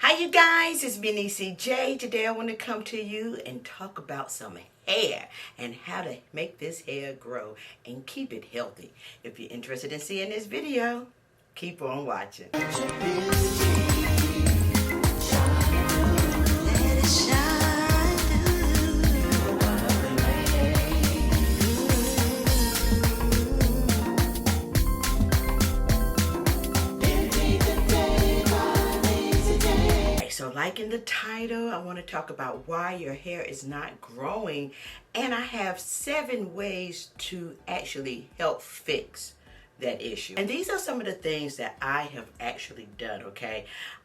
Hi you guys, it's me NeeCJae. Today I want to come to you and talk about some hair and how to make this hair grow and keep it healthy. If you're interested in seeing this video, keep on watching. So like in the title, I want to talk about why your hair is not growing, and I have 7 ways to actually help fix that issue. And these are some of the things that I have actually done, okay?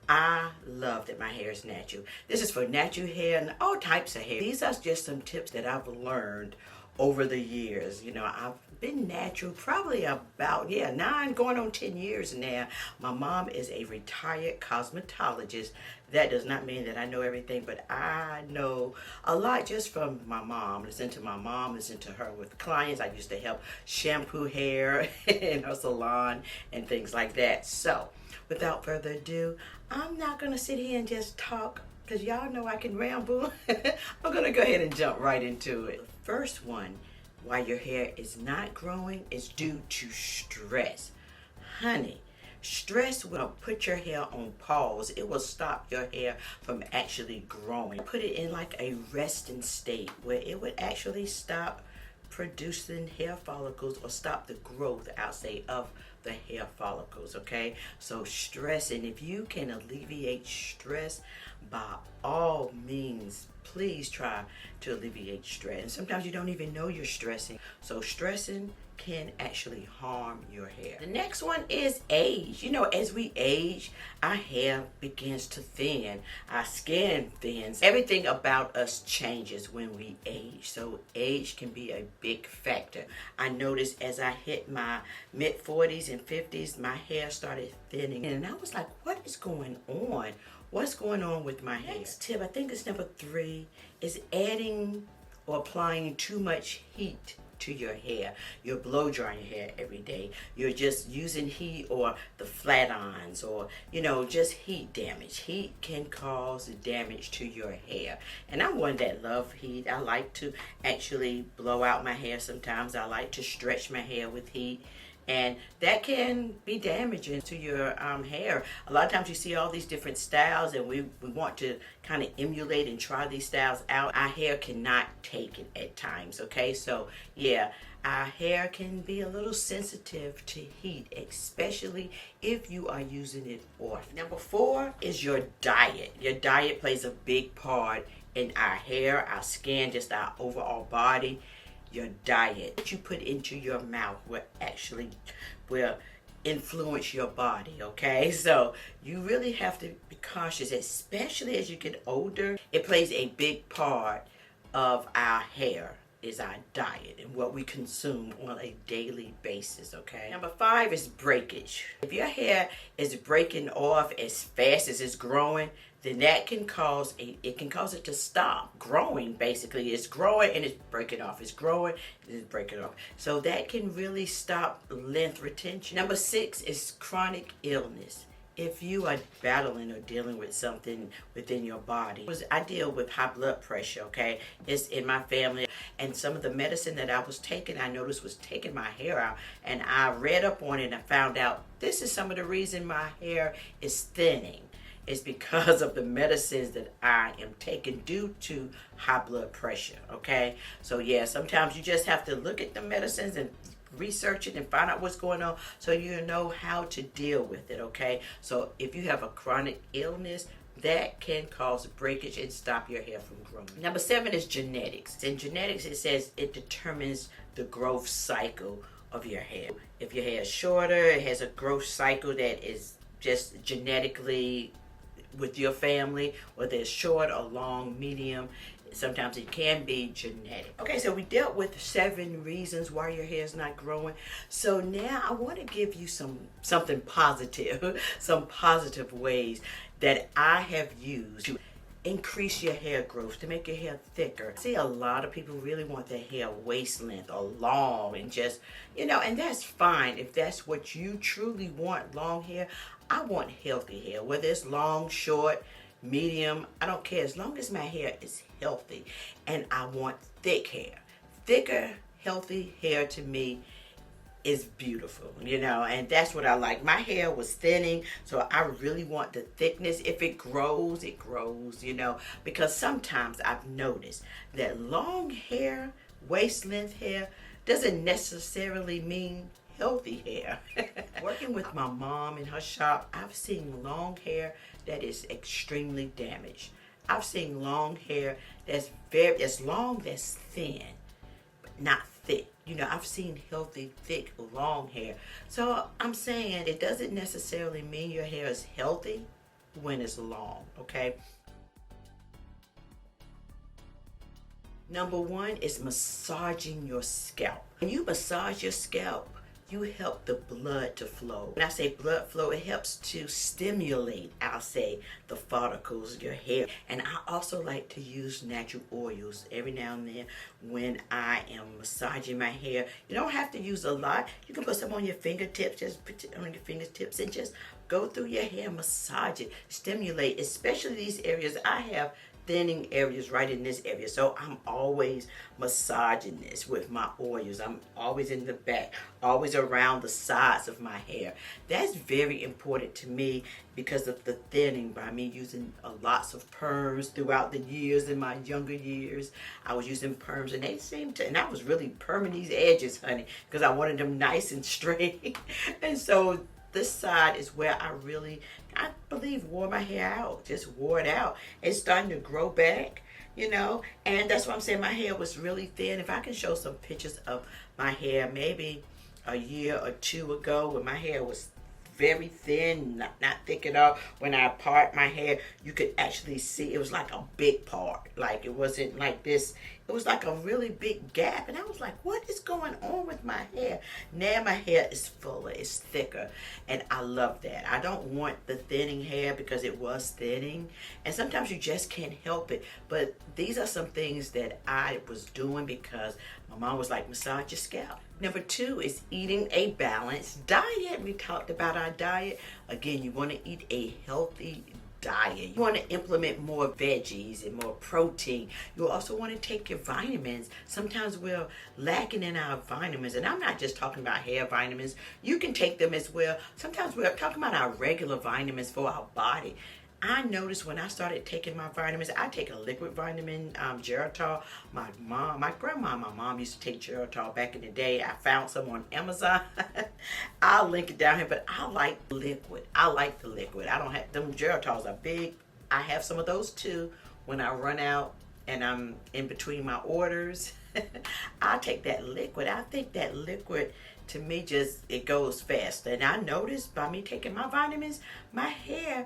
I love that my hair is natural. This is for natural hair and all types of hair. These are just some tips that I've learned over the years. You know, I've been natural probably about 9 going on 10 years now. My mom is a retired cosmetologist. That does not mean that I know everything, but I know a lot just from my mom. Listen to my mom, listen to her with clients. I used to help shampoo hair in her salon and things like that. So without further ado, I'm not gonna sit here and just talk because y'all know I can ramble. I'm gonna go ahead and jump right into it. The first one, why your hair is not growing, is due to stress. Honey, stress will put your hair on pause. It will stop your hair from actually growing. Put it in like a resting state where it would actually stop producing hair follicles or stop the growth, I'll say, of the hair follicles, okay? So stress, and if you can alleviate stress, by all means, please try to alleviate stress. And sometimes you don't even know you're stressing. So stressing can actually harm your hair. The next one is age. You know, as we age, our hair begins to thin, our skin thins. Everything about us changes when we age. So age can be a big factor. I noticed as I hit my mid-40s and 50s, my hair started thinning. And I was like, what is going on? What's going on with my hair? Next tip, I think it's number 3, is adding or applying too much heat to your hair. You're blow drying your hair every day. You're just using heat or the flat irons, or just heat damage. Heat can cause damage to your hair. And I'm one that love heat. I like to actually blow out my hair sometimes. I like to stretch my hair with heat. And that can be damaging to your hair. A lot of times you see all these different styles, and we want to kind of emulate and try these styles out. Our hair cannot take it at times, okay? So yeah, our hair can be a little sensitive to heat, especially if you are using it often. Number 4 is your diet. Your diet plays a big part in our hair, our skin, just our overall body. Your diet that you put into your mouth will influence your body, okay? So you really have to be cautious, especially as you get older. It plays a big part of our hair is our diet and what we consume on a daily basis, okay? Number 5 is breakage. If your hair is breaking off as fast as it's growing, then that can cause it to stop growing. Basically, it's growing and it's breaking off. It's growing and it's breaking off. So that can really stop length retention. Number 6 is chronic illness. If you are battling or dealing with something within your body, I deal with high blood pressure, okay? It's in my family, and some of the medicine that I was taking, I noticed was taking my hair out, and I read up on it and I found out this is some of the reason my hair is thinning. It's because of the medicines that I am taking due to high blood pressure, okay? So yeah, sometimes you just have to look at the medicines and research it and find out what's going on so you know how to deal with it, okay? So if you have a chronic illness, that can cause breakage and stop your hair from growing. Number 7 is genetics. In genetics, it says it determines the growth cycle of your hair. If your hair is shorter, it has a growth cycle that is just genetically with your family, whether it's short or long, medium. Sometimes it can be genetic. Okay, so we dealt with 7 reasons why your hair is not growing. So now I want to give you something positive, some positive ways that I have used to increase your hair growth, to make your hair thicker. I see a lot of people really want their hair waist length or long, and just, and that's fine if that's what you truly want, long hair. I want healthy hair, whether it's long, short, medium, I don't care, as long as my hair is healthy. And I want thick hair. Thicker, healthy hair to me is beautiful, you know, and that's what I like. My hair was thinning, so I really want the thickness. If it grows, it grows, you know, because sometimes I've noticed that long hair, waist length hair, doesn't necessarily mean healthy hair. Working with my mom in her shop, I've seen long hair that is extremely damaged. I've seen long hair that's long, that's thin, not thick. You know, I've seen healthy, thick, long hair. So I'm saying it doesn't necessarily mean your hair is healthy when it's long, okay? Number one is massaging your scalp. When you massage your scalp, you help the blood to flow. When I say blood flow, it helps to stimulate, I'll say, the follicles, your hair. And I also like to use natural oils every now and then when I am massaging my hair. You don't have to use a lot. You can put some on your fingertips, just put it on your fingertips and just go through your hair, massage it, stimulate, especially these areas. I have thinning areas right in this area, so I'm always massaging this with my oils. I'm always in the back, always around the sides of my hair. That's very important to me because of the thinning. By me using lots of perms throughout the years, in my younger years I was using perms, and they seemed to, and I was really perming these edges, honey, because I wanted them nice and straight. And so this side is where I believe, wore my hair out, just wore it out. It's starting to grow back, you know, and that's why I'm saying my hair was really thin. If I can show some pictures of my hair, maybe a year or two ago when my hair was very thin, not thick at all. When I part my hair, you could actually see it was like a big part. Like it wasn't like this. It was like a really big gap. And I was like, what is going on with my hair? Now my hair is fuller, it's thicker. And I love that. I don't want the thinning hair because it was thinning. And sometimes you just can't help it. But these are some things that I was doing because my mom was like, massage your scalp. Number two is eating a balanced diet. We talked about our diet. Again, you want to eat a healthy diet. You want to implement more veggies and more protein. You also want to take your vitamins. Sometimes we're lacking in our vitamins, and I'm not just talking about hair vitamins. You can take them as well. Sometimes we're talking about our regular vitamins for our body. I noticed when I started taking my vitamins, I take a liquid vitamin, Geritol. My grandma, my mom used to take Geritol back in the day. I found some on Amazon. I'll link it down here, but I like liquid. I like the liquid. I don't have, them Geritols are big. I have some of those too when I run out and I'm in between my orders. I'll take that liquid. I think that liquid, to me, just, it goes fast. And I noticed by me taking my vitamins, my hair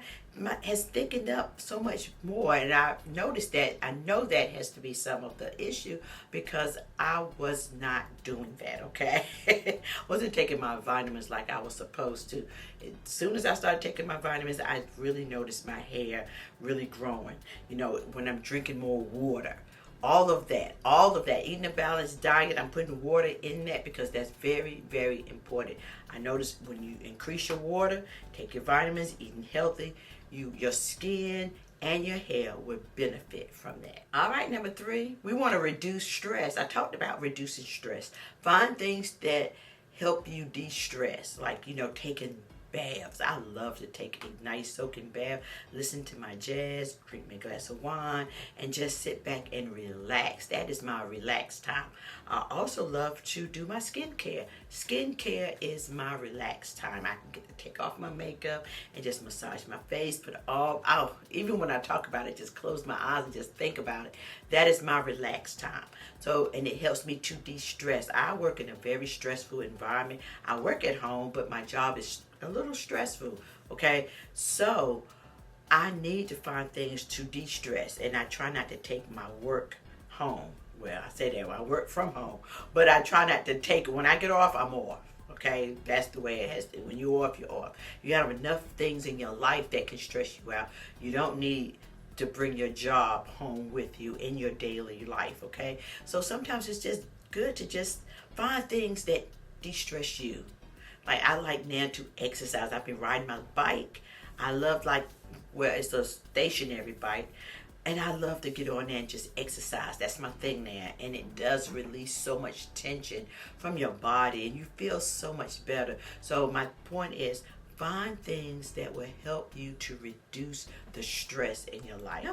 has thickened up so much more. And I noticed that. I know that has to be some of the issue because I was not doing that, okay? Wasn't taking my vitamins like I was supposed to. As soon as I started taking my vitamins, I really noticed my hair really growing. You know, when I'm drinking more water. All of that, eating a balanced diet. I'm putting water in that because that's very, very important. I noticed when you increase your water, take your vitamins, eating healthy, your skin and your hair will benefit from that. All right, number three, we want to reduce stress. I talked about reducing stress. Find things that help you de-stress, like, you know, taking baths. I love to take a nice soaking bath, listen to my jazz, drink my glass of wine, and just sit back and relax. That is my relaxed time. I also love to do my skincare. Skincare is my relaxed time. I can get to take off my makeup and just massage my face, put it all out. Even when I talk about it, just close my eyes and just think about it. That is my relaxed time. So, and it helps me to de-stress. I work in a very stressful environment. I work at home, but my job is a little stressful, okay? So I need to find things to de-stress, and I try not to take my work home. Well, I say that, well, I work from home, but I try not to take it. When I get off, I'm off, okay? That's the way it has to. When you're off, you're off. You have enough things in your life that can stress you out. You don't need to bring your job home with you in your daily life, okay? So sometimes it's just good to just find things that de-stress you. Like, I like now to exercise. I've been riding my bike. I love, like, where it's a stationary bike. And I love to get on there and just exercise. That's my thing there. And it does release so much tension from your body, and you feel so much better. So my point is, find things that will help you to reduce the stress in your life.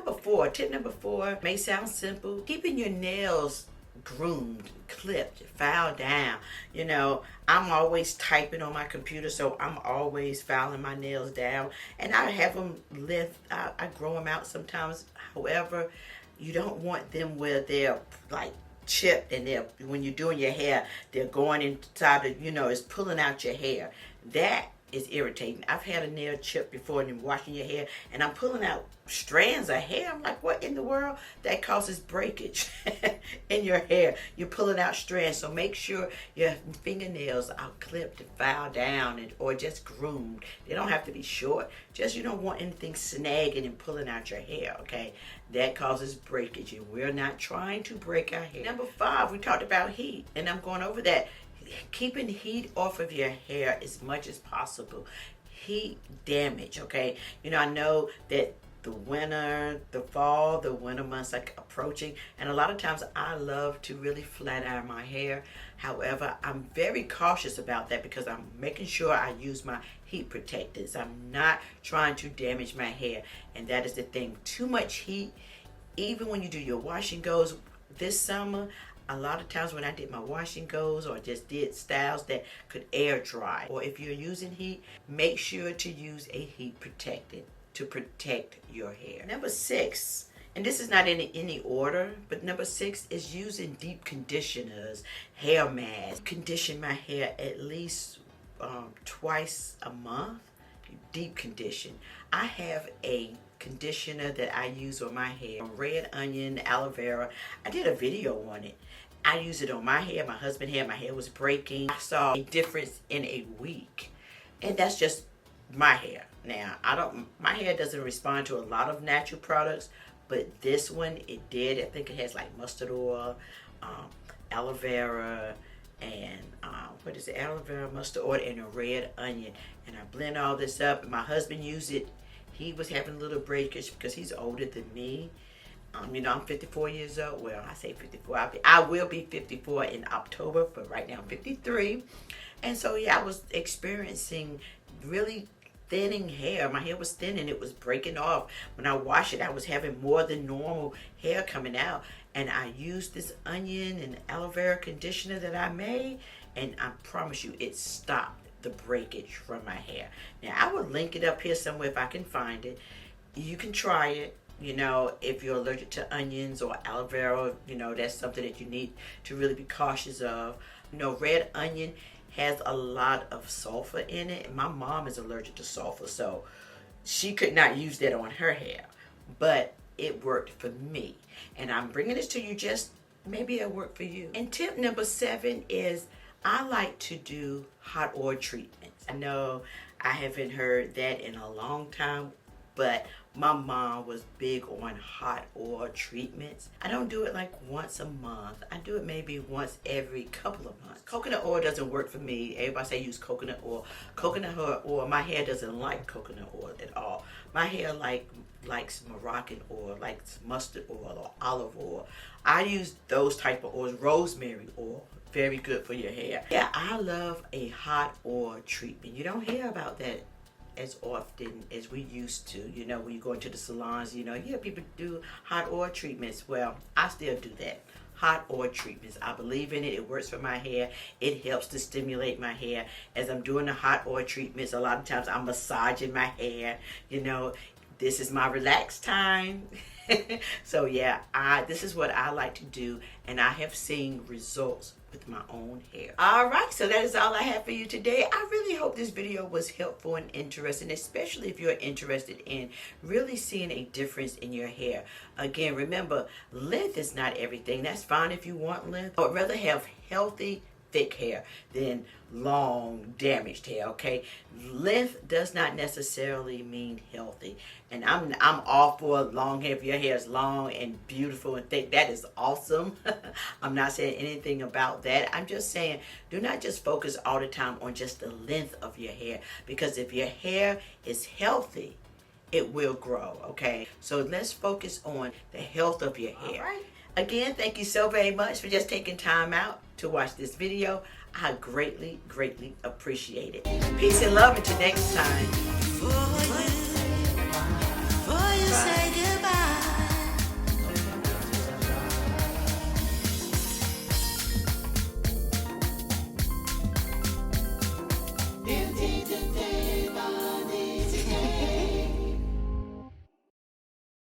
Tip number four may sound simple. Keeping your nails groomed, clipped, filed down. You know, I'm always typing on my computer, so I'm always filing my nails down, and I have them length. I grow them out sometimes. However, you don't want them where they're like chipped, and they're, when you're doing your hair, they're going inside of, it's pulling out your hair. That is irritating. I've had a nail chip before and then washing your hair, and I'm pulling out strands of hair. I'm like, what in the world? That causes breakage in your hair. You're pulling out strands. So make sure your fingernails are clipped and filed down, or just groomed. They don't have to be short. Just, you don't want anything snagging and pulling out your hair, okay? That causes breakage, and we're not trying to break our hair. Number 5, we talked about heat, and I'm going over that. Keeping heat off of your hair as much as possible. Heat damage, okay? I know that the winter months are approaching, and a lot of times I love to really flat iron my hair. However, I'm very cautious about that because I'm making sure I use my heat protectors. I'm not trying to damage my hair, and that is the thing. Too much heat, even when you do your wash and goes this summer, a lot of times when I did my wash and goes, or just did styles that could air dry, or if you're using heat, make sure to use a heat protectant to protect your hair. Number 6, and this is not in any order, but number 6 is using deep conditioners, hair masks. Condition my hair at least twice a month. Deep condition. I have a conditioner that I use on my hair, red onion, aloe vera. I did a video on it. I use it on my hair, my husband's hair. My hair was breaking. I saw a difference in a week, and that's just my hair. Now, my hair doesn't respond to a lot of natural products, but this one, it did. I think it has like mustard oil, aloe vera, and aloe vera, mustard oil, and a red onion. And I blend all this up, and my husband used it. He was having a little breakage because he's older than me. I'm 54 years old. Well, I say 54. I will be 54 in October, but right now I'm 53. And so, yeah, I was experiencing really thinning hair. My hair was thin and it was breaking off. When I wash it, I was having more than normal hair coming out. And I used this onion and aloe vera conditioner that I made, and I promise you, it stopped the breakage from my hair. Now, I will link it up here somewhere if I can find it. You can try it. If you're allergic to onions or aloe vera, that's something that you need to really be cautious of. Red onion has a lot of sulfur in it, and my mom is allergic to sulfur, so she could not use that on her hair, but it worked for me, and I'm bringing this to you just maybe it'll work for you. And tip number 7 is I like to do hot oil treatments. I know I haven't heard that in a long time, but my mom was big on hot oil treatments. I don't do it like once a month. I do it maybe once every couple of months. Coconut oil doesn't work for me. Everybody say use coconut oil. Coconut oil, my hair doesn't like coconut oil at all. My hair likes Moroccan oil, likes mustard oil or olive oil. I use those type of oils. Rosemary oil, very good for your hair. Yeah, I love a hot oil treatment. You don't hear about that as often as we used to. When you go into the salons, you hear people do hot oil treatments. Well, I still do that. Hot oil treatments. I believe in it. It works for my hair. It helps to stimulate my hair. As I'm doing the hot oil treatments, a lot of times I'm massaging my hair. This is my relaxed time. So yeah, this is what I like to do, and I have seen results with my own hair. All right, so that is all I have for you today. I really hope this video was helpful and interesting, especially if you're interested in really seeing a difference in your hair. Again, remember, length is not everything. That's fine if you want length, but rather have healthy, thick hair than long, damaged hair, okay? Length does not necessarily mean healthy. And I'm all for long hair. If your hair is long and beautiful and thick, that is awesome. I'm not saying anything about that. I'm just saying, do not just focus all the time on just the length of your hair. Because if your hair is healthy, it will grow, okay? So let's focus on the health of your hair. All right. Again, thank you so very much for just taking time out to watch this video. I greatly, greatly appreciate it. Peace and love until next time.